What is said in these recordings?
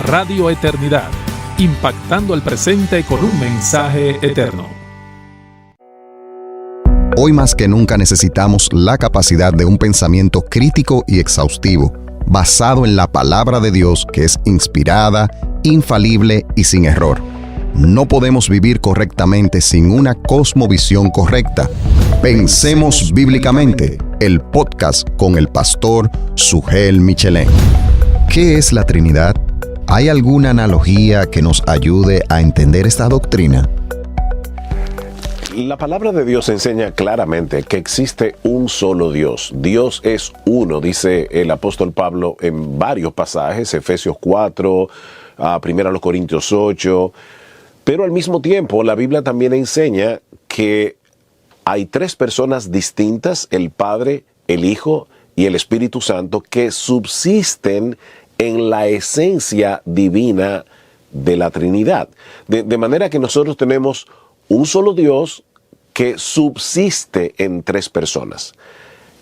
Radio Eternidad, impactando el presente con un mensaje eterno. Hoy más que nunca necesitamos la capacidad de un pensamiento crítico y exhaustivo, basado en la palabra de Dios, que es inspirada, infalible y sin error. No podemos vivir correctamente sin una cosmovisión correcta. Pensemos bíblicamente, el podcast con el pastor Sugel Michelén. ¿Qué es la Trinidad? ¿Hay alguna analogía que nos ayude a entender esta doctrina? La palabra de Dios enseña claramente que existe un solo Dios. Dios es uno, dice el apóstol Pablo en varios pasajes, Efesios 4, 1 Corintios 8, pero al mismo tiempo la Biblia también enseña que hay tres personas distintas, el Padre, el Hijo y el Espíritu Santo, que subsisten en la esencia divina de la Trinidad. De manera que nosotros tenemos un solo Dios que subsiste en tres personas.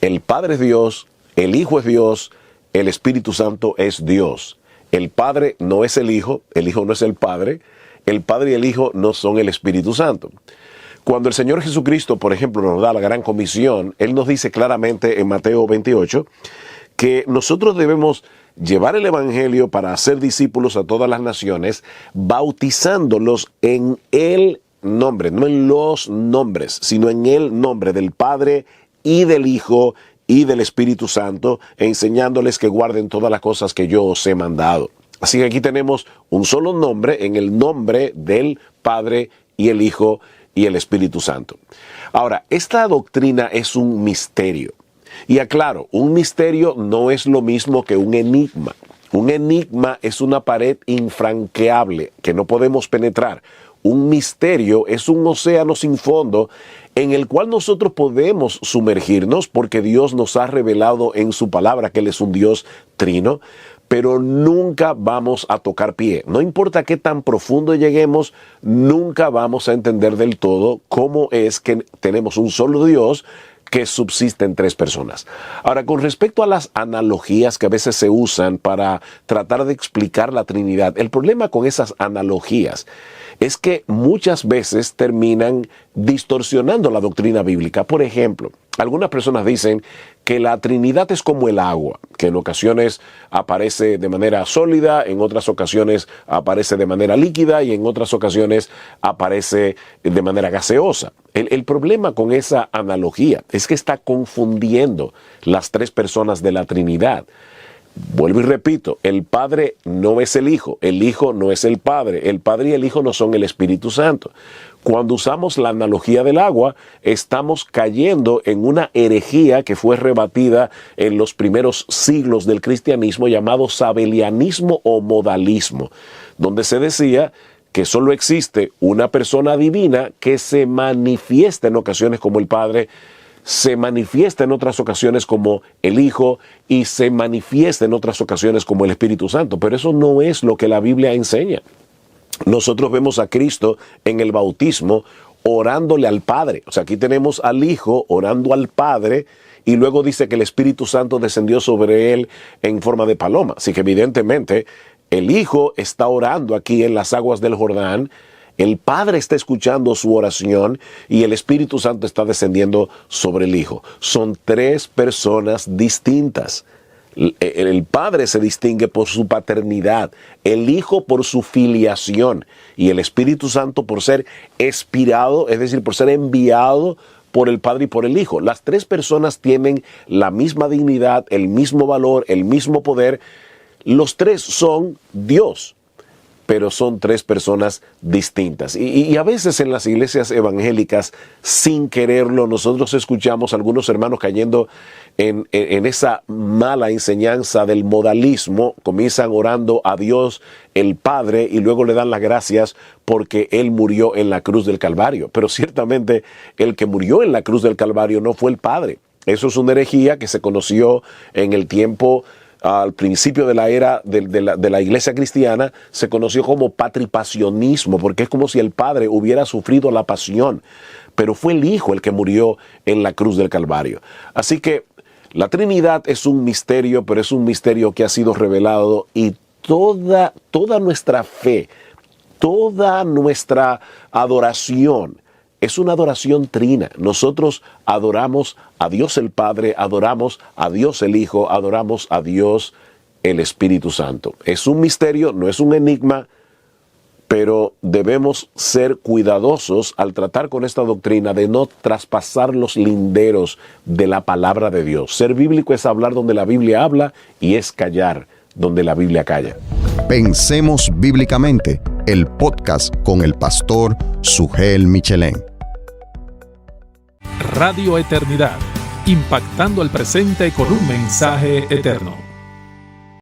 El Padre es Dios, el Hijo es Dios, el Espíritu Santo es Dios. El Padre no es el Hijo no es el Padre y el Hijo no son el Espíritu Santo. Cuando el Señor Jesucristo, por ejemplo, nos da la gran comisión, Él nos dice claramente en Mateo 28 que nosotros debemos llevar el Evangelio para hacer discípulos a todas las naciones, bautizándolos en el nombre, no en los nombres, sino en el nombre del Padre y del Hijo y del Espíritu Santo, enseñándoles que guarden todas las cosas que yo os he mandado. Así que aquí tenemos un solo nombre, en el nombre del Padre y el Hijo y el Espíritu Santo. Ahora, esta doctrina es un misterio. Y aclaro, un misterio no es lo mismo que un enigma. Un enigma es una pared infranqueable que no podemos penetrar. Un misterio es un océano sin fondo en el cual nosotros podemos sumergirnos porque Dios nos ha revelado en su palabra que Él es un Dios trino, pero nunca vamos a tocar pie. No importa qué tan profundo lleguemos, nunca vamos a entender del todo cómo es que tenemos un solo Dios que subsiste en tres personas. Ahora, con respecto a las analogías que a veces se usan para tratar de explicar la Trinidad, el problema con esas analogías es que muchas veces terminan distorsionando la doctrina bíblica. Por ejemplo, algunas personas dicen que la Trinidad es como el agua, que en ocasiones aparece de manera sólida, en otras ocasiones aparece de manera líquida y en otras ocasiones aparece de manera gaseosa. El problema con esa analogía es que está confundiendo las tres personas de la Trinidad. Vuelvo y repito, el Padre no es el Hijo no es el Padre y el Hijo no son el Espíritu Santo. Cuando usamos la analogía del agua, estamos cayendo en una herejía que fue rebatida en los primeros siglos del cristianismo llamado sabelianismo o modalismo, donde se decía que solo existe una persona divina que se manifiesta en ocasiones como el Padre, se manifiesta en otras ocasiones como el Hijo y se manifiesta en otras ocasiones como el Espíritu Santo. Pero eso no es lo que la Biblia enseña. Nosotros vemos a Cristo en el bautismo orándole al Padre. O sea, aquí tenemos al Hijo orando al Padre y luego dice que el Espíritu Santo descendió sobre él en forma de paloma. Así que evidentemente el Hijo está orando aquí en las aguas del Jordán. El Padre está escuchando su oración y el Espíritu Santo está descendiendo sobre el Hijo. Son tres personas distintas. El Padre se distingue por su paternidad, el Hijo por su filiación y el Espíritu Santo por ser expirado, es decir, por ser enviado por el Padre y por el Hijo. Las tres personas tienen la misma dignidad, el mismo valor, el mismo poder. Los tres son Dios, pero son tres personas distintas. Y a veces en las iglesias evangélicas, sin quererlo, nosotros escuchamos a algunos hermanos cayendo en esa mala enseñanza del modalismo. Comienzan orando a Dios el Padre y luego le dan las gracias porque Él murió en la cruz del Calvario. Pero ciertamente el que murió en la cruz del Calvario no fue el Padre. Eso es una herejía que se conoció en el tiempo al principio de la era de la iglesia cristiana, se conoció como patripasionismo, porque es como si el Padre hubiera sufrido la pasión, pero fue el Hijo el que murió en la cruz del Calvario. Así que la Trinidad es un misterio, pero es un misterio que ha sido revelado y toda nuestra fe, toda nuestra adoración es una adoración trina. Nosotros adoramos a Dios el Padre, adoramos a Dios el Hijo, adoramos a Dios el Espíritu Santo. Es un misterio, no es un enigma, pero debemos ser cuidadosos al tratar con esta doctrina de no traspasar los linderos de la palabra de Dios. Ser bíblico es hablar donde la Biblia habla y es callar donde la Biblia calla. Pensemos Bíblicamente, el podcast con el pastor Sugel Michelén. Radio Eternidad, impactando al presente con un mensaje eterno.